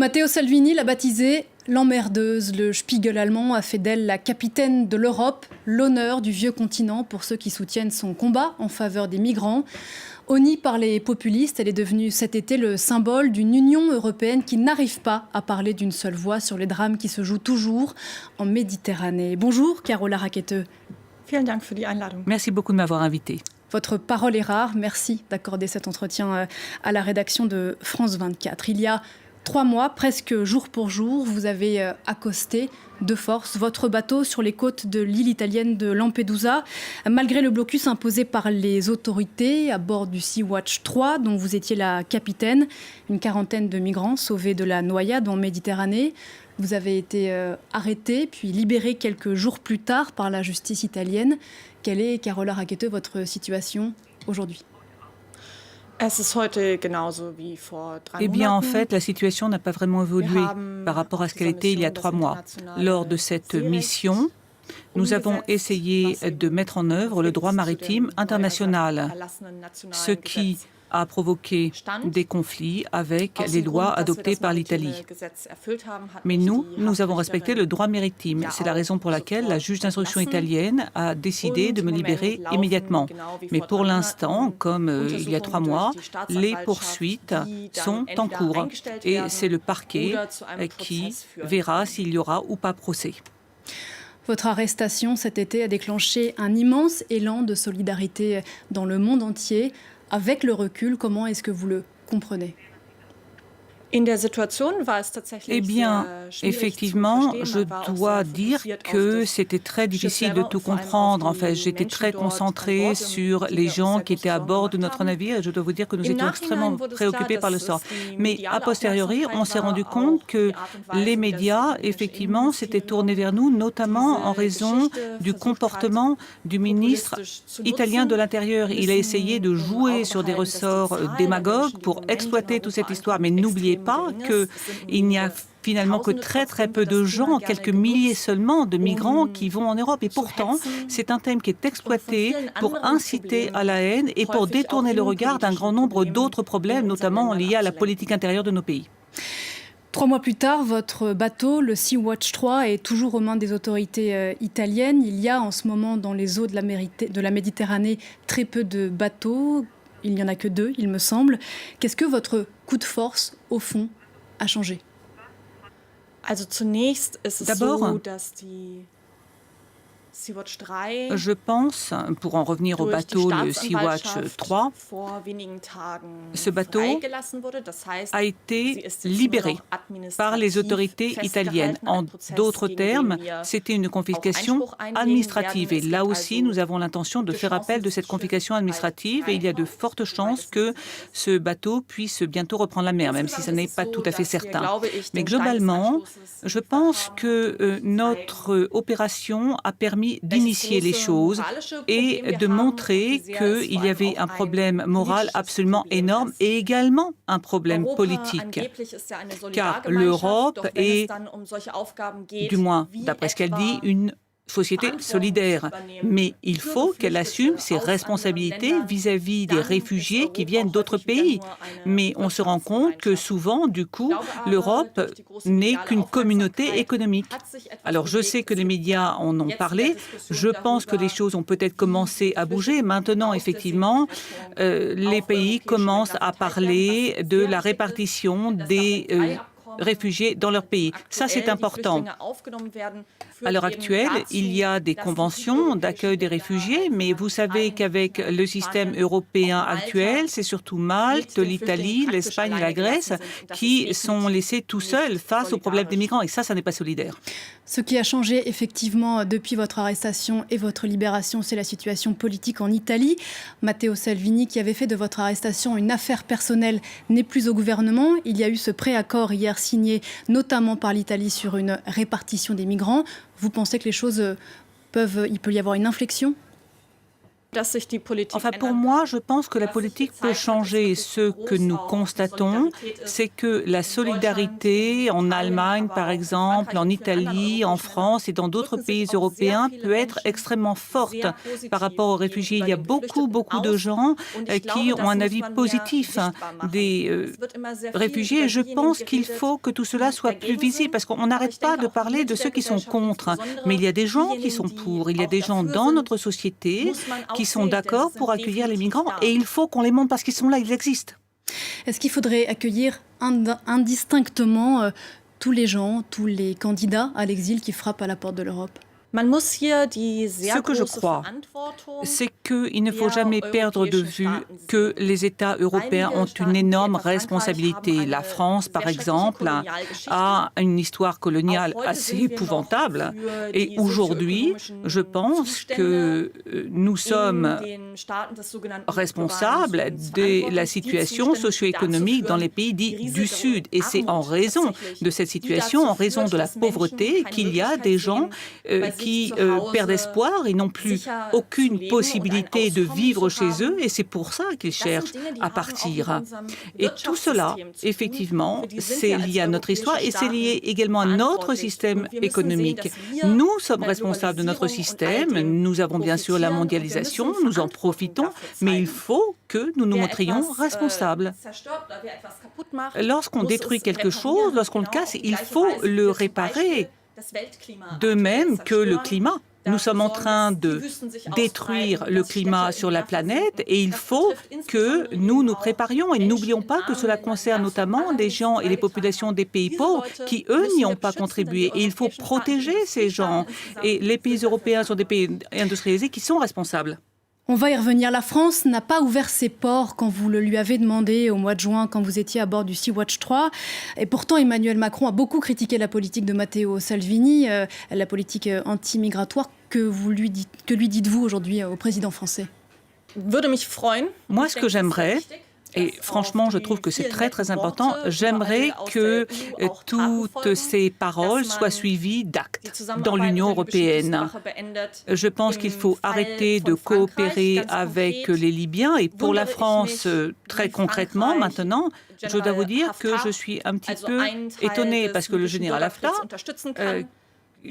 Matteo Salvini l'a baptisée l'emmerdeuse. Le Spiegel allemand a fait d'elle la capitaine de l'Europe, l'honneur du vieux continent pour ceux qui soutiennent son combat en faveur des migrants. Honnie par les populistes, elle est devenue cet été le symbole d'une Union européenne qui n'arrive pas à parler d'une seule voix sur les drames qui se jouent toujours en Méditerranée. Bonjour Carola Rackete. Merci beaucoup de m'avoir invitée. Votre parole est rare. Merci d'accorder cet entretien à la rédaction de France 24. Il y a 3 mois, presque jour pour jour, vous avez accosté de force votre bateau sur les côtes de l'île italienne de Lampedusa. Malgré le blocus imposé par les autorités à bord du Sea-Watch 3, dont vous étiez la capitaine, une quarantaine de migrants sauvés de la noyade en Méditerranée. Vous avez été arrêté, puis libéré quelques jours plus tard par la justice italienne. Quelle est, Carola Rackete, votre situation aujourd'hui ? Eh bien, en fait, la situation n'a pas vraiment évolué par rapport à ce qu'elle était il y a 3 mois. Lors de cette mission, nous avons essayé de mettre en œuvre le droit maritime international, ce qui a provoqué des conflits avec les lois adoptées par l'Italie. Mais nous avons respecté le droit maritime. C'est la raison pour laquelle la juge d'instruction italienne a décidé de me libérer immédiatement. Mais pour l'instant, comme il y a 3 mois, les poursuites sont en cours. Et c'est le parquet qui verra s'il y aura ou pas procès. Votre arrestation cet été a déclenché un immense élan de solidarité dans le monde entier. Avec le recul, comment est-ce que vous le comprenez ? Eh bien, effectivement, je dois dire que c'était très difficile de tout comprendre. En fait, j'étais très concentrée sur les gens qui étaient à bord de notre navire et je dois vous dire que nous étions extrêmement préoccupés par le sort. Mais a posteriori, on s'est rendu compte que les médias, effectivement, s'étaient tournés vers nous, notamment en raison du comportement du ministre italien de l'Intérieur. Il a essayé de jouer sur des ressorts démagogues pour exploiter toute cette histoire. Mais n'oubliez pas qu'il n'y a finalement que très peu de gens, quelques milliers seulement de migrants qui vont en Europe. Et pourtant, c'est un thème qui est exploité pour inciter à la haine et pour détourner le regard d'un grand nombre d'autres problèmes, notamment liés à la politique intérieure de nos pays. 3 mois plus tard, votre bateau, le Sea-Watch 3, est toujours aux mains des autorités italiennes. Il y a en ce moment dans les eaux de la Méditerranée très peu de bateaux. Il n'y en a que 2, il me semble. Qu'est-ce que votre coup de force, au fond, a changé ? D'abord, je pense, pour en revenir au bateau, le Sea-Watch 3, ce bateau a été libéré par les autorités italiennes. En d'autres termes, c'était une confiscation administrative. Et là aussi, nous avons l'intention de faire appel de cette confiscation administrative et il y a de fortes chances que ce bateau puisse bientôt reprendre la mer, même si ce n'est pas tout à fait certain. Mais globalement, je pense que notre opération a permis d'initier les choses et de montrer qu'il y avait un problème moral absolument énorme et également un problème politique. Car l'Europe est, du moins d'après ce qu'elle dit, une société solidaire. Mais il faut qu'elle assume ses responsabilités vis-à-vis des réfugiés qui viennent d'autres pays. Mais on se rend compte que souvent, du coup, l'Europe n'est qu'une communauté économique. Alors je sais que les médias en ont parlé. Je pense que les choses ont peut-être commencé à bouger. Maintenant, effectivement, les pays commencent à parler de la répartition des réfugiés dans leur pays. Ça, c'est important. À l'heure actuelle, il y a des conventions d'accueil des réfugiés, mais vous savez qu'avec le système européen actuel, c'est surtout Malte, l'Italie, l'Espagne et la Grèce qui sont laissés tout seuls face au problème des migrants. Et ça n'est pas solidaire. Ce qui a changé effectivement depuis votre arrestation et votre libération, c'est la situation politique en Italie. Matteo Salvini, qui avait fait de votre arrestation une affaire personnelle, n'est plus au gouvernement. Il y a eu ce préaccord hier signé notamment par l'Italie sur une répartition des migrants. Vous pensez que les choses il peut y avoir une inflexion ? Enfin, pour moi, je pense que la politique peut changer. Ce que nous constatons, c'est que la solidarité en Allemagne, par exemple, en Italie, en France et dans d'autres pays européens peut être extrêmement forte par rapport aux réfugiés. Il y a beaucoup de gens qui ont un avis positif des réfugiés. Et je pense qu'il faut que tout cela soit plus visible parce qu'on n'arrête pas de parler de ceux qui sont contre. Mais il y a des gens qui sont pour. Il y a des gens dans notre société qui sont d'accord pour accueillir les migrants et il faut qu'on les montre parce qu'ils sont là, ils existent. Est-ce qu'il faudrait accueillir indistinctement tous les gens, tous les candidats à l'exil qui frappent à la porte de l'Europe ? Ce que je crois, c'est qu'il ne faut jamais perdre de vue que les États européens ont une énorme responsabilité. La France, par exemple, a une histoire coloniale assez épouvantable. Et aujourd'hui, je pense que nous sommes responsables de la situation socio-économique dans les pays dits du Sud. Et c'est en raison de cette situation, en raison de la pauvreté, qu'il y a des gens qui perdent espoir et n'ont plus aucune possibilité de vivre chez eux et c'est pour ça qu'ils cherchent à partir. Et tout cela, effectivement, c'est lié à notre histoire et c'est lié également à notre système économique. Nous sommes responsables de notre système, nous avons bien sûr la mondialisation, nous en profitons, mais il faut que nous nous montrions responsables. Lorsqu'on détruit quelque chose, lorsqu'on le casse, il faut le réparer. De même que le climat. Nous sommes en train de détruire le climat sur la planète et il faut que nous nous préparions. Et n'oublions pas que cela concerne notamment les gens et les populations des pays pauvres qui, eux, n'y ont pas contribué. Et il faut protéger ces gens. Et les pays européens sont des pays industrialisés qui sont responsables. On va y revenir. La France n'a pas ouvert ses ports quand vous le lui avez demandé au mois de juin, quand vous étiez à bord du Sea-Watch 3. Et pourtant, Emmanuel Macron a beaucoup critiqué la politique de Matteo Salvini, la politique anti-migratoire. Que lui dites-vous aujourd'hui au président français ? Moi, ce que j'aimerais, et franchement, je trouve que c'est très important. J'aimerais que toutes ces paroles soient suivies d'actes dans l'Union européenne. Je pense qu'il faut arrêter de coopérer avec les Libyens. Et pour la France, très concrètement, maintenant, je dois vous dire que je suis un petit peu étonnée parce que le général Haftar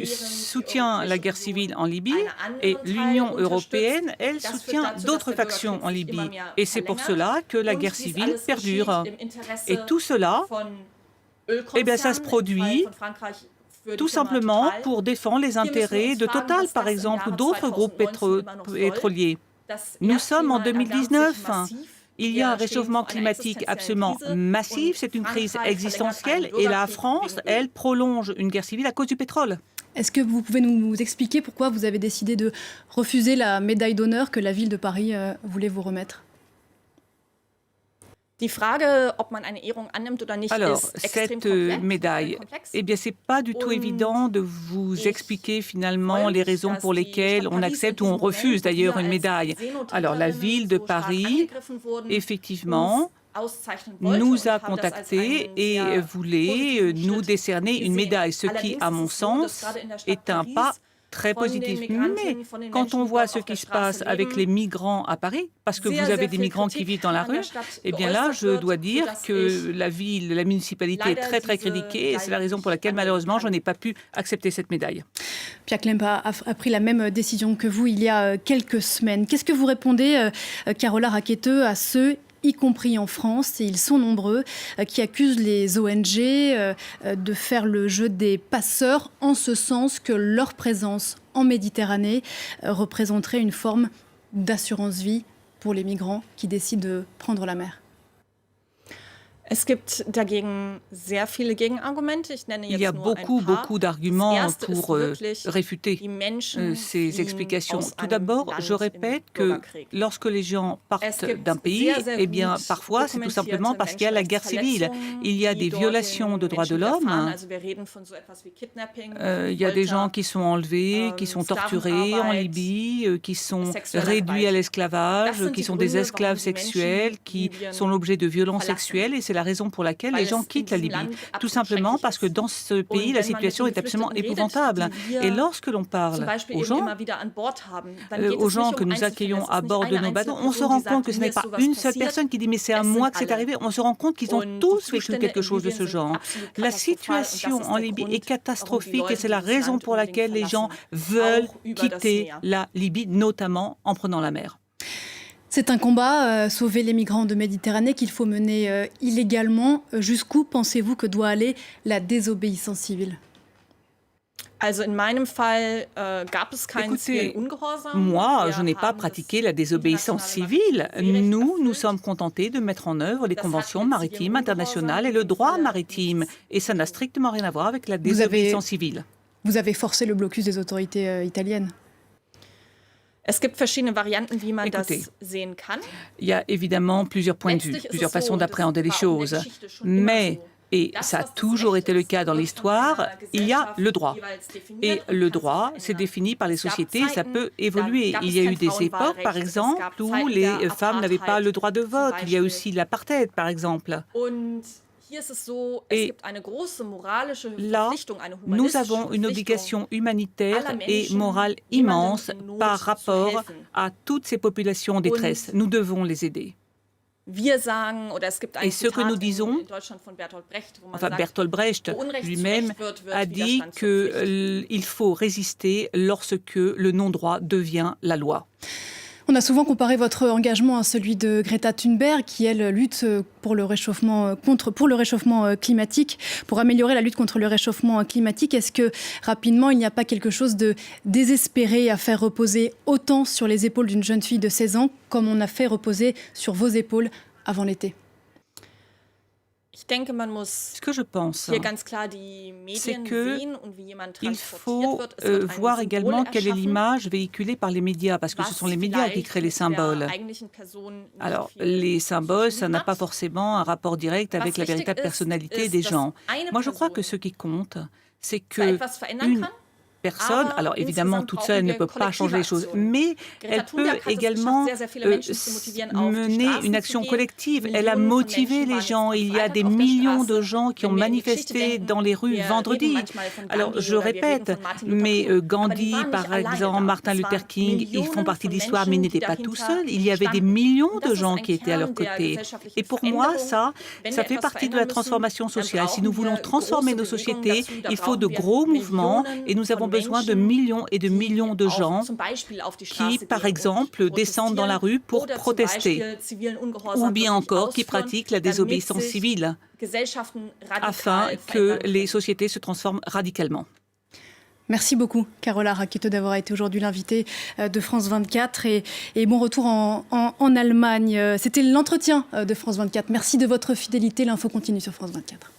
soutient la guerre civile en Libye et l'Union européenne, elle, soutient d'autres factions en Libye. Et c'est pour cela que la guerre civile perdure. Et tout cela, eh bien, ça se produit tout simplement pour défendre les intérêts de Total, par exemple, ou d'autres groupes pétroliers. Nous sommes en 2019. Il y a un réchauffement climatique absolument massif, c'est une crise existentielle et la France, elle, prolonge une guerre civile à cause du pétrole. Est-ce que vous pouvez nous expliquer pourquoi vous avez décidé de refuser la médaille d'honneur que la ville de Paris voulait vous remettre ? Alors, cette médaille, eh bien, c'est pas du tout évident de vous expliquer finalement les raisons pour lesquelles on accepte ou on refuse d'ailleurs une médaille. Alors, la ville de Paris, effectivement, nous a contactés et voulait nous décerner une médaille, ce qui, à mon sens, est un pas très positif. Mais quand on voit ce qui se passe avec les migrants à Paris, parce que vous avez des migrants qui vivent dans la rue, eh bien là, je dois dire que la ville, la municipalité est très critiquée et c'est la raison pour laquelle, malheureusement, je n'ai pas pu accepter cette médaille. Pia Klempa a pris la même décision que vous il y a quelques semaines. Qu'est-ce que vous répondez, Carola Rackete, à ceux y compris en France, et ils sont nombreux, qui accusent les ONG de faire le jeu des passeurs, en ce sens que leur présence en Méditerranée représenterait une forme d'assurance-vie pour les migrants qui décident de prendre la mer. Il y a beaucoup d'arguments pour réfuter ces explications. Tout d'abord, je répète que lorsque les gens partent d'un pays, eh bien, parfois, c'est tout simplement parce qu'il y a la guerre civile. Il y a des violations de droits de l'homme. Il y a des gens qui sont enlevés, qui sont torturés en Libye, qui sont réduits à l'esclavage, qui sont des esclaves sexuels, qui sont l'objet de violences sexuelles. Et c'est la raison pour laquelle les gens quittent la Libye. Tout simplement parce que dans ce pays, la situation est absolument épouvantable. Et lorsque l'on parle aux gens que nous accueillons à bord de nos bateaux, on se rend compte que ce n'est pas une seule personne qui dit « mais c'est à moi que c'est arrivé ». On se rend compte qu'ils ont tous vécu quelque chose de ce genre. La situation en Libye est catastrophique et c'est la raison pour laquelle les gens veulent quitter la Libye, notamment en prenant la mer. C'est un combat, sauver les migrants de Méditerranée, qu'il faut mener illégalement. Jusqu'où pensez-vous que doit aller la désobéissance civile ? Écoutez, moi, je n'ai pas pratiqué la désobéissance civile. Nous sommes contentés de mettre en œuvre les conventions maritimes internationales et le droit maritime. Et ça n'a strictement rien à voir avec la désobéissance civile. Vous avez forcé le blocus des autorités italiennes. Écoutez, il y a évidemment plusieurs points de vue, plusieurs façons d'appréhender les choses. Mais, et ça a toujours été le cas dans l'histoire, il y a le droit. Et le droit, c'est défini par les sociétés, ça peut évoluer. Il y a eu des époques, par exemple, où les femmes n'avaient pas le droit de vote. Il y a aussi l'apartheid, par exemple. Et là, nous avons une obligation humanitaire et morale immense par rapport à toutes ces populations en détresse. Nous devons les aider. Et ce que nous disons, enfin Bertolt Brecht lui-même a dit qu'il faut résister lorsque le non-droit devient la loi. On a souvent comparé votre engagement à celui de Greta Thunberg, qui, elle, lutte pour le réchauffement climatique, pour améliorer la lutte contre le réchauffement climatique. Est-ce que, rapidement, il n'y a pas quelque chose de désespéré à faire reposer autant sur les épaules d'une jeune fille de 16 ans, comme on a fait reposer sur vos épaules avant l'été ? Ce que je pense, c'est qu'il faut voir également quelle est l'image véhiculée par les médias, parce que ce sont les médias qui créent les symboles. Alors, les symboles, ça n'a pas forcément un rapport direct avec la véritable personnalité des gens. Moi, je crois que ce qui compte, c'est que une personne, alors évidemment toute seule ne peut pas changer les choses, mais elle peut également mener une action collective. Elle a motivé les gens. Il y a des millions de gens qui ont manifesté dans les rues vendredi. Alors je répète, mais Gandhi par exemple, Martin Luther King, ils font partie de l'histoire, mais ils n'étaient pas tout seuls. Il y avait des millions de gens qui étaient à leur côté. Et pour moi, ça fait partie de la transformation sociale. Si nous voulons transformer nos sociétés, il faut de gros mouvements et nous avons besoin de millions et de millions de gens qui, par exemple, descendent dans la rue pour protester ou bien encore qui pratiquent la désobéissance civile afin que les sociétés se transforment radicalement. Merci beaucoup, Carola Rackete, d'avoir été aujourd'hui l'invitée de France 24 et bon retour en Allemagne. C'était l'entretien de France 24. Merci de votre fidélité. L'info continue sur France 24.